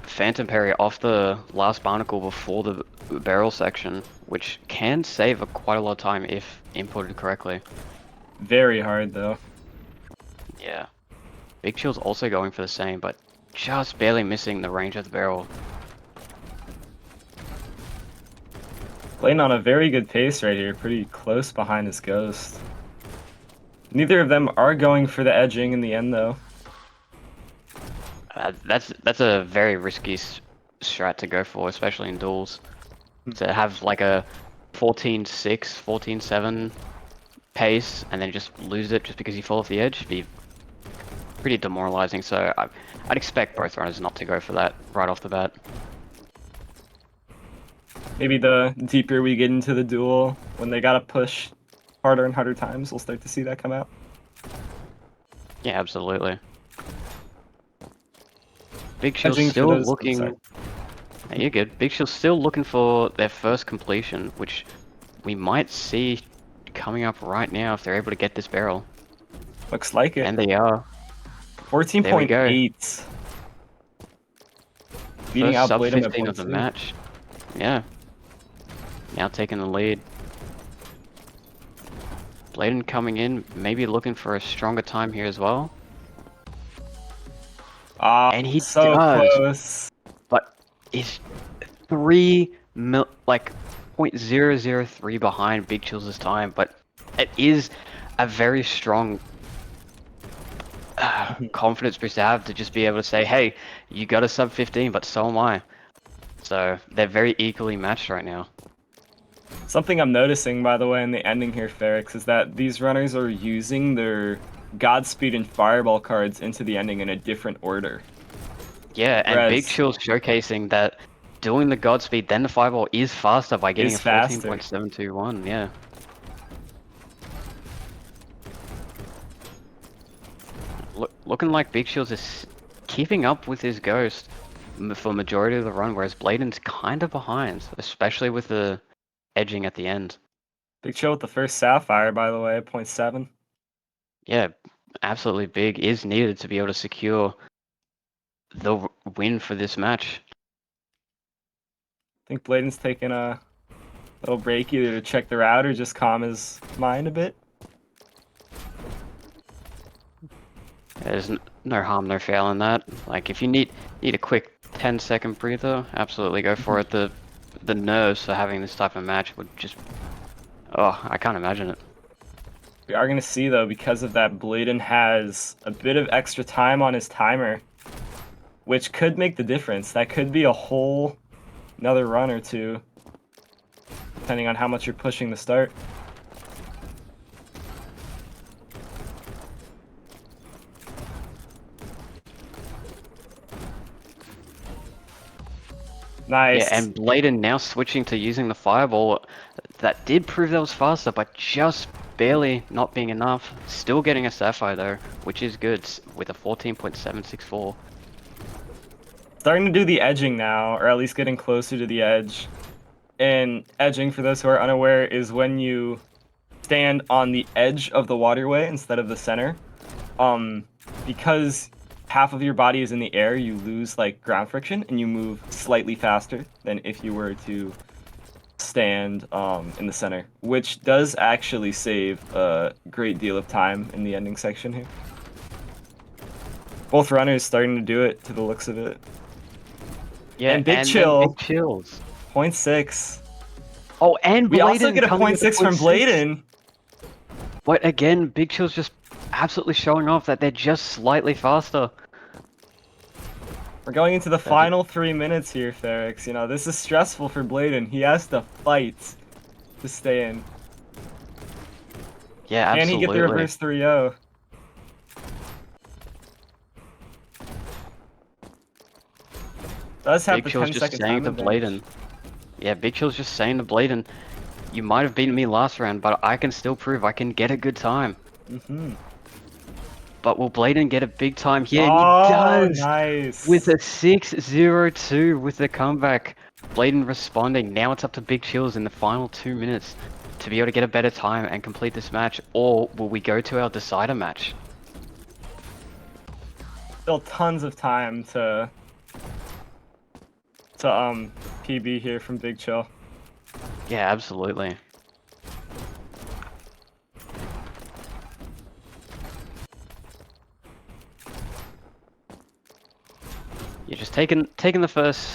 Phantom Parry off the last barnacle before the barrel section, which can save quite a lot of time if inputted correctly. Very hard, though. Yeah. Bigchillxyz also going for the same, but just barely missing the range of the barrel. Blaidan on a very good pace right here, pretty close behind his ghost. Neither of them are going for the edging in the end, though. That's a very risky strat to go for, especially in duels. To have like a 14-6, 14-7 pace and then just lose it just because you fall off the edge would be pretty demoralizing. So I'd expect both runners not to go for that right off the bat. Maybe the deeper we get into the duel, when they gotta push harder and harder times, we'll start to see that come out. Yeah, absolutely. Edging Bigchill's for still those- looking. sorry. Yeah, you're good. Bigchill's still looking for their first completion, which we might see coming up right now if they're able to get this barrel. Looks like it. And they are. 14.8. Beating First out sub Blaidan at 15 of the 0.2. match. Yeah. Now taking the lead. Blaidan coming in, maybe looking for a stronger time here as well. And he so does. close. But is 0.003 behind Bigchillxyz time, but it is a very strong confidence boost to have to just be able to say, hey, you got a sub 15, but so am I. So they're very equally matched right now. Something I'm noticing, by the way, in the ending here, Ferrix, is that these runners are using their Godspeed and Fireball cards into the ending in a different order. Yeah, and Whereas- Bigchill's showcasing that doing the Godspeed then the Fireball is faster by getting Is a faster. 14.721, yeah. Looking like Bigchillxyz is keeping up with his Ghost for majority of the run, whereas Blaidan's kind of behind, especially with the edging at the end. Big Chill with the first Sapphire, by the way, 0.7. Yeah, absolutely big is needed to be able to secure the win for this match. I think Blaidan's taking a little break either to check the route or just calm his mind a bit. There's no harm, no foul in that. Like, if you need a quick 10-second breather, absolutely go for it. The nerves for having this type of match would just... Oh, I can't imagine it. We are going to see, though, because of that, Blaidan has a bit of extra time on his timer, which could make the difference. That could be a whole another run or two, depending on how much you're pushing the start. Nice. Yeah, and Blaidan now switching to using the Fireball. That did prove that was faster, but just barely not being enough. Still getting a Sapphire, though, which is good, with a 14.764. Starting to do the edging now, or at least getting closer to the edge. And edging, for those who are unaware, is when you stand on the edge of the waterway instead of the center. Because half of your body is in the air, you lose like ground friction and you move slightly faster than if you were to stand in the center, which does actually save a great deal of time in the ending section here. Both runners starting to do it to the looks of it. Yeah, And Bigchill. Big Chills. 0.6. Oh, and We also Blaidan get a coming with 0.6 from 0.6. Blaidan. But again, Bigchill's just absolutely showing off that they're just slightly faster. We're going into the final 3 minutes here, Ferrix. You know, this is stressful for Blaidan. He has to fight to stay in. Yeah, Can absolutely. he get the reverse 3-0? Does have the Bigchill's 10 just second saying time to advantage. Blaidan. Yeah, Bigchill's just saying to Blaidan, you might have beaten me last round, but I can still prove I can get a good time. But will Blaidan get a big time here? And he does! Nice. With a 6-0-2 with the comeback. Blaidan responding. Now it's up to Bigchillxyz in the final 2 minutes to be able to get a better time and complete this match. Or will we go to our decider match? Still tons of time to PB here from Big Chill. Yeah, absolutely. You're just taking the first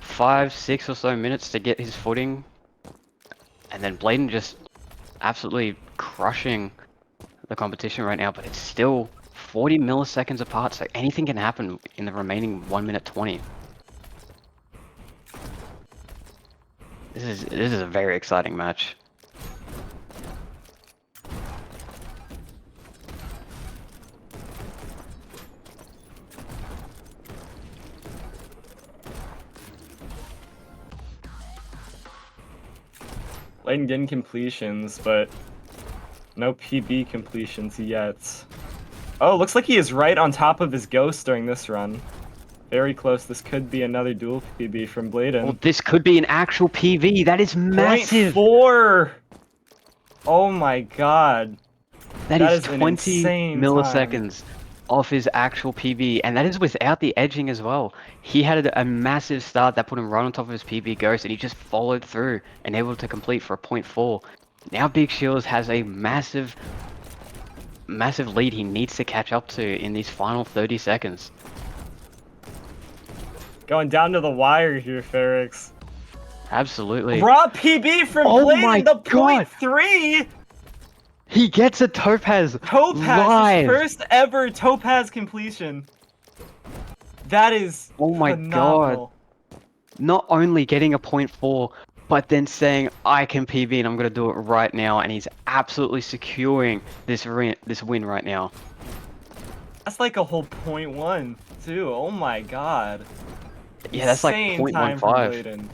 5-6 or so minutes to get his footing, and then Blaidan just absolutely crushing the competition right now. But it's still 40 milliseconds apart, so anything can happen in the remaining 1 minute 20. This is a very exciting match. Blaidan getting completions, but no PB completions yet. Oh, looks like he is right on top of his ghost during this run. Very close. This could be another dual PB from Blaidan. Well, this could be an actual PV. That is massive. 0.4! Oh my god. That is an 20 insane milliseconds off his actual PB, and that is without the edging as well. He had a massive start that put him right on top of his PB ghost, and he just followed through and able to complete for a 0.4. Now Bigchillxyz has a massive lead he needs to catch up to in these final 30 seconds. Going down to the wire here, Ferrix. Absolutely. Raw PB from Oh Blaidan, my the God. 0.3! He gets a Topaz Topaz, live. his first ever Topaz completion. That is Oh my phenomenal. God. Not only getting a 0.4, but then saying, I can PB and I'm going to do it right now. And he's absolutely securing this win right now. That's like a whole 0.1, too. Oh my god. Yeah, that's like Insane time from 0.15. Blaidan.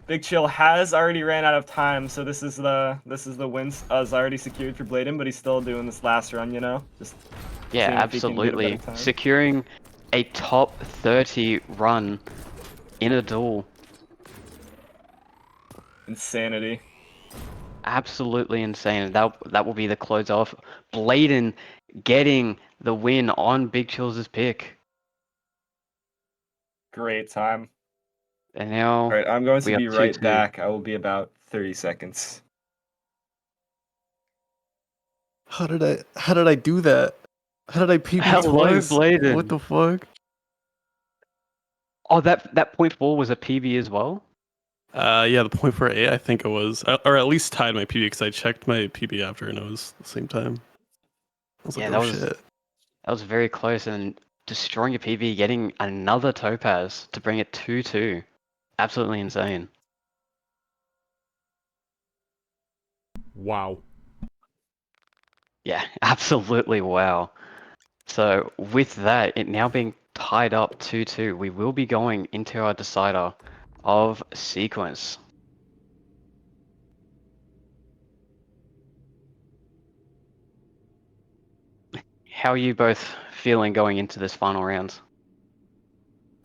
Bigchillxyz has already ran out of time, so this is the win is already secured for Blaidan, but he's still doing this last run, you know? Just Yeah, seeing if he can get a absolutely. better time. Securing a top 30 run in a duel. Insanity. Absolutely insane. That will be the close off. Blaidan getting the win on Bigchillxyz's pick. Great time. And now Alright, I'm going to we be are right 2-2. back. I will be about 30 seconds. How did I do that? How did I PB Hello, twice? Blaidan. What the fuck? Oh, that 0.4 was a PB as well? Yeah, the 0.48, I think it was, or at least tied my PB because I checked my PB after and it was the same time. I was Yeah, like, oh shit. that was very close, and destroying a PB, getting another Topaz to bring it 2-2. Absolutely insane. Wow. Yeah, absolutely wow. So with that, it now being tied up 2-2, we will be going into our decider of sequence. How are you both feeling going into this final round?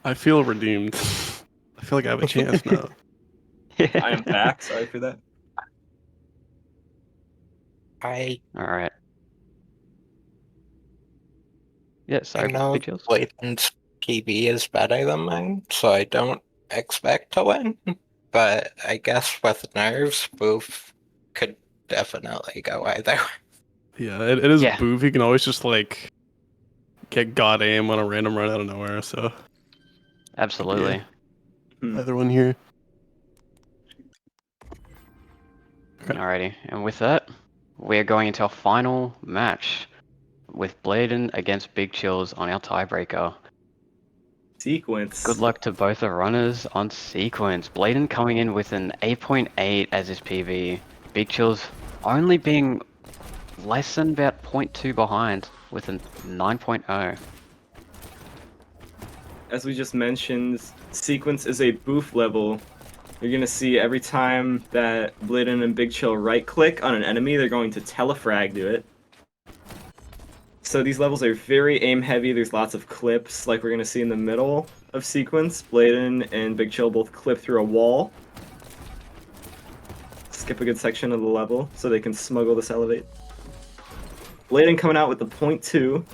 I feel redeemed. I feel like I have a chance now. I am back. Sorry for that. I All right. Yeah, I sorry, know Bigchillxyz. Blaiden's PB is better than mine, so I don't expect to win. But I guess with nerves, Boof could definitely go either way. Yeah, it is Yeah. Boof. He can always just like get god aim on a random run out of nowhere. So Absolutely. either one here. Okay. Alrighty, and with that, we're going into our final match with Blaidan against Bigchillxyz on our tiebreaker. Sequence. Good luck to both the runners on sequence. Blaidan coming in with an 8.8 as his PV. Bigchillxyz only being less than about 0.2 behind with a 9.0. As we just mentioned, sequence is a boof level. You're gonna see every time that Blaidan and Bigchillxyz right-click on an enemy, they're going to telefrag to it. So these levels are very aim-heavy. There's lots of clips, like we're gonna see in the middle of sequence. Blaidan and Bigchillxyz both clip through a wall. Skip a good section of the level so they can smuggle this elevate. Blaidan coming out with the 0.2.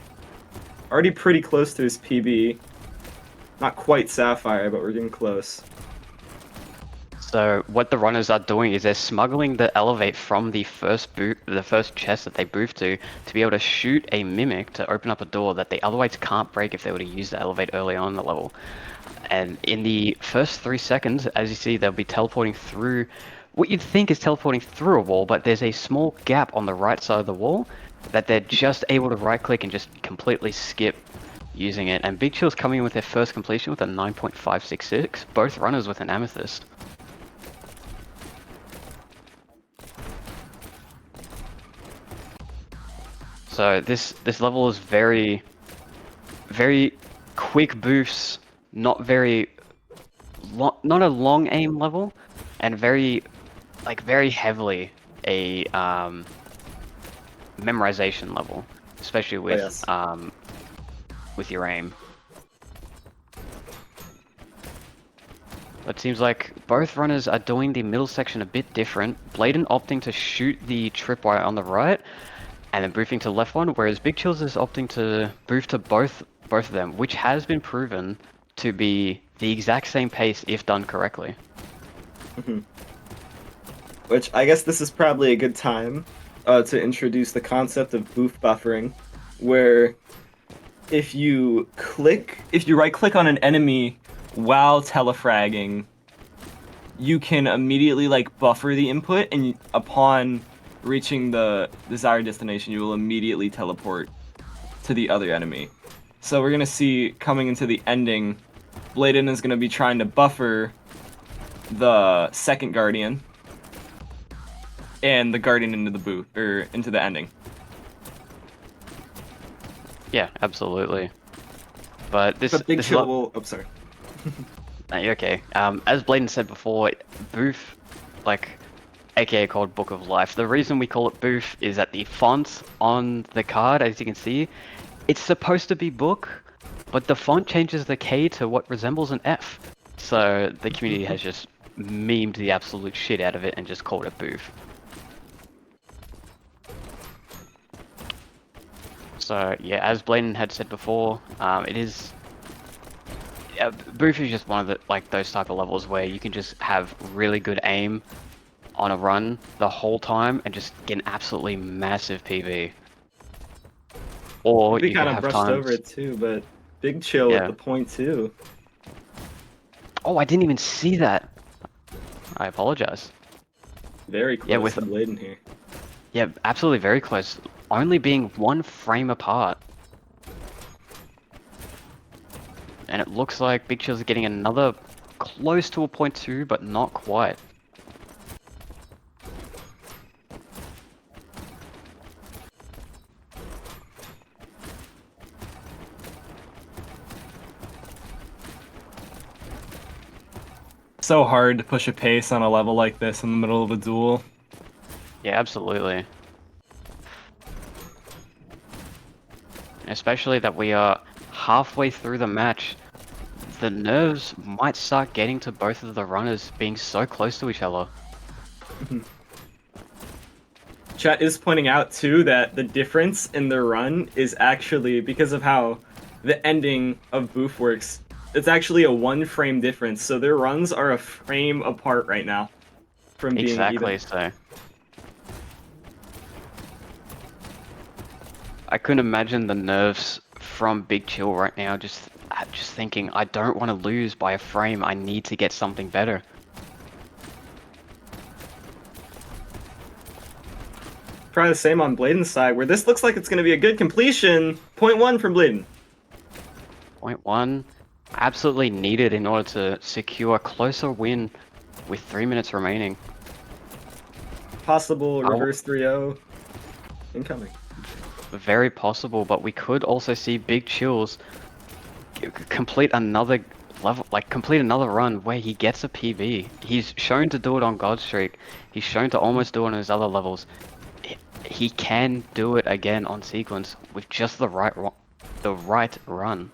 Already pretty close to his PB. Not quite Sapphire, but we're getting close. So what the runners are doing is they're smuggling the elevate from the first chest that they boof to be able to shoot a mimic to open up a door that they otherwise can't break if they were to use the elevate early on in the level. And in the first 3 seconds, as you see, they'll be teleporting through what you'd think is teleporting through a wall, but there's a small gap on the right side of the wall that they're just able to right click and just completely skip using it. And Bigchillxyz coming in with their first completion with a 9.566, both runners with an amethyst. So this level is very quick boosts, not very not a long aim level, and very heavily a memorization level, especially with yes. with your aim. It seems like both runners are doing the middle section a bit different. Blaidan opting to shoot the tripwire on the right, and then boofing to the left one, whereas Bigchillxyz is opting to boof to both of them, which has been proven to be the exact same pace if done correctly. Which I guess this is probably a good time to introduce the concept of boof buffering, where if you right click on an enemy while telefragging, you can immediately like buffer the input, and upon reaching the desired destination, you will immediately teleport to the other enemy. So we're gonna see coming into the ending, Blaidan is gonna be trying to buffer the second Guardian and the Guardian into the boot or into the ending. Yeah, absolutely. But this Big this Chill will. Oh, sorry. you're okay. As Blaidan said before, boof, like, aka called Book of Life. The reason we call it boof is that the font on the card, as you can see, it's supposed to be book, but the font changes the K to what resembles an F. So the community has just memed the absolute shit out of it and just called it boof. So yeah, as Blaidan had said before, it is. Boof is just one of the those type of levels where you can just have really good aim on a run the whole time and just get an absolutely massive PB. Or We you kind can of have brushed times. over it too, but Big Chill Yeah. at the point too. Oh, I didn't even see that. I apologize. Very close Yeah, with- to Blaidan here. Yeah, absolutely very close. Only being 1 frame apart. And it looks like Bigchillxyz is getting another close to a 0.2, but not quite. So hard to push a pace on a level like this in the middle of a duel. Yeah, absolutely. Especially that we are halfway through the match. The nerves might start getting to both of the runners being so close to each other. Chat is pointing out too that the difference in their run is actually because of how the ending of Boof works. It's actually a 1 frame difference, so their runs are a frame apart right now from being Exactly, even. so. I couldn't imagine the nerves from Big Chill right now, just thinking, I don't want to lose by a frame, I need to get something better. Probably the same on Blaidan's side, where this looks like it's going to be a good completion. 0.1 from Blaidan. 0.1, absolutely needed in order to secure a closer win with 3 minutes remaining. Possible reverse 3-0 incoming. Very possible, but we could also see Bigchillxyz complete another level, complete another run where he gets a PB. He's shown to do it on Godstreak. He's shown to almost do it on his other levels. He can do it again on Sequence with just the right run.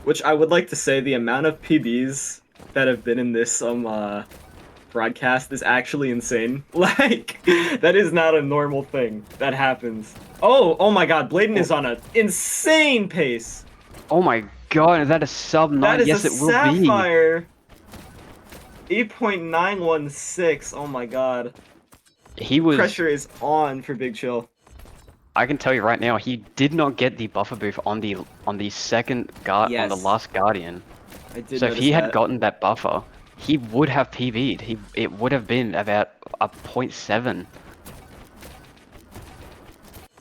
Which I would like to say the amount of PBs that have been in this broadcast is actually insane. Like, that is not a normal thing that happens. Oh my god, Blaidan is on an insane pace. Oh my god, is that a sub 9? That is Yes, a it will be. Sapphire. 8.916. Oh my god. He was. Pressure is on for Big Chill. I can tell you right now, he did not get the buffer boof on the second guard on the Yes. last Guardian. I did So if notice he had that. gotten that buffer, he would have PB'd. It would have been about a 0.7.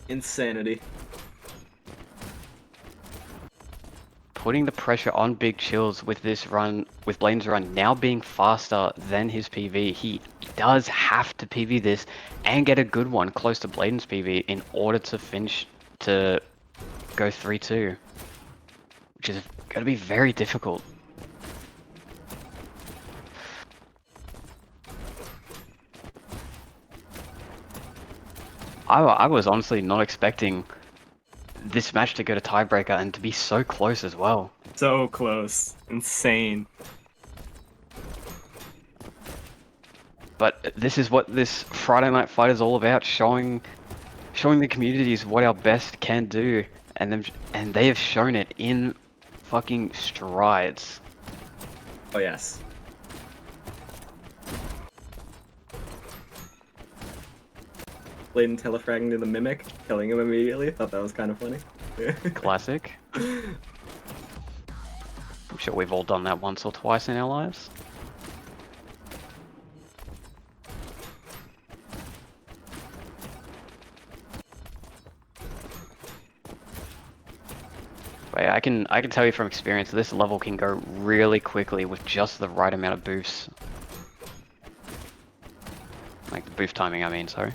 Insanity. Putting the pressure on Bigchillxyz with this run, with Blaidan's run now being faster than his PV, he does have to PV this and get a good one close to Blaidan's PV in order to finish, to go 3-2. Which is going to be very difficult. I was honestly not expecting this match to go to tiebreaker and to be so close as well. So close. Insane. But this is what this Friday Night Fight is all about, showing the communities what our best can do, and they have shown it in fucking strides. Oh, yes. Blaidan telefragging to the Mimic, killing him immediately. Thought that was kind of funny. Classic. I'm sure we've all done that once or twice in our lives. But yeah, I can tell you from experience, this level can go really quickly with just the right amount of boosts. Like the boost timing, I mean, sorry.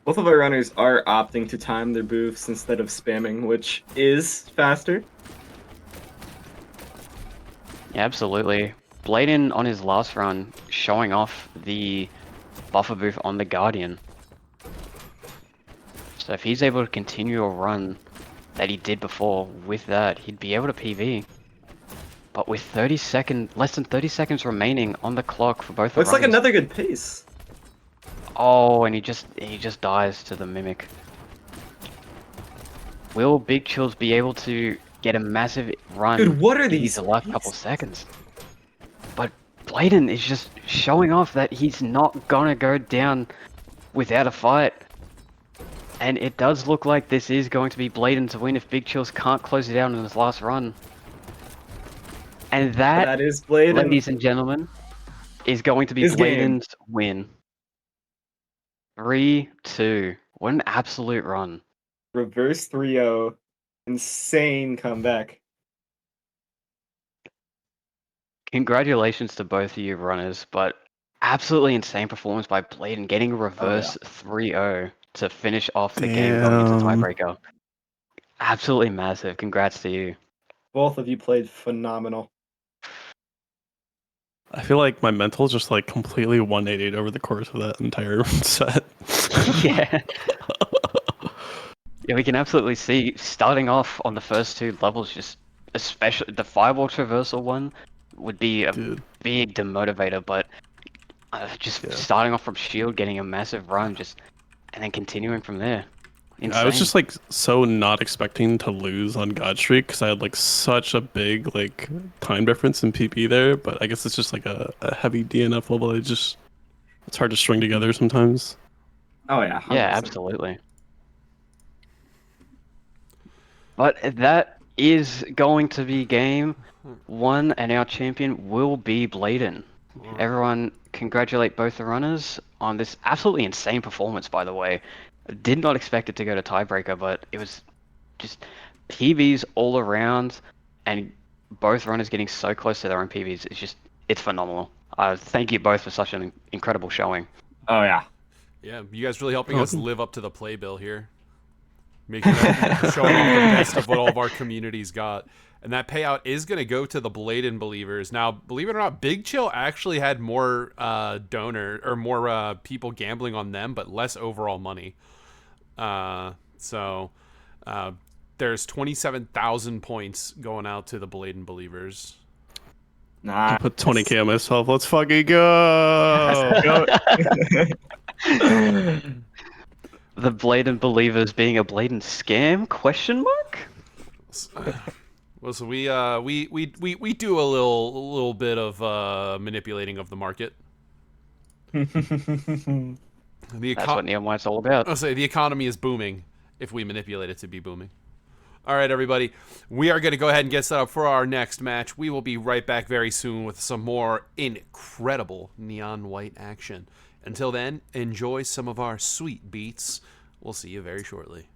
Both of our runners are opting to time their boosts instead of spamming, which is faster. Yeah, absolutely. Blaidan on his last run showing off the buffer boost on the Guardian. So if he's able to continue a run that he did before with that, he'd be able to PV. But with less than 30 seconds remaining on the clock for both the Looks like runners. another good pace. Oh, and he just dies to the Mimic. Will Bigchillxyz be able to get a massive run Dude, what are in these the last couple paces? seconds? But Blaidan is just showing off that he's not gonna go down without a fight. And it does look like this is going to be Blaidan to win if Bigchillxyz can't close it out in his last run. And That is Blaidan. ladies and gentlemen, is going to be His game. Blaidan's win. 3-2. What an absolute run. Reverse 3-0. Insane comeback. Congratulations to both of you runners, but absolutely insane performance by Blaidan, getting a reverse 3-0 to finish off the game going into Damn. tiebreaker. Absolutely massive. Congrats to you. Both of you played phenomenal. I feel like my mental just like completely 180'd over the course of that entire set. Yeah. Yeah, we can absolutely see starting off on the first two levels, just especially the fireball traversal one would be a Dude. big demotivator, but just starting off from shield, getting a massive run, and then continuing from there. Insane. I was just like so not expecting to lose on Godstreak because I had like such a big like time difference in PP there, but I guess it's just like a heavy DNF level. It's hard to string together sometimes. Oh yeah, 100%. Yeah, absolutely. But that is going to be game one, and our champion will be Blaidan. Everyone, congratulate both the runners on this absolutely insane performance, by the way. Did not expect it to go to tiebreaker, but it was just PBs all around, and both runners getting so close to their own PBs. It's phenomenal. Thank you both for such an incredible showing. Oh yeah. Yeah, you guys really helping us live up to the playbill here. Showing off the best of what all of our communities got. And that payout is going to go to the Blaidan believers. Now, believe it or not, Bigchill actually had more more people gambling on them, but less overall money. So there's 27,000 points going out to the Blaidan believers. Nah. I put 20k on myself. Let's fucking go! The Blaidan believers being a Blaidan scam? Question mark? Well, so we do a little bit of manipulating of the market. That's what Neon White's all about. I'll say the economy is booming if we manipulate it to be booming. All right, everybody. We are going to go ahead and get set up for our next match. We will be right back very soon with some more incredible Neon White action. Until then, enjoy some of our sweet beats. We'll see you very shortly.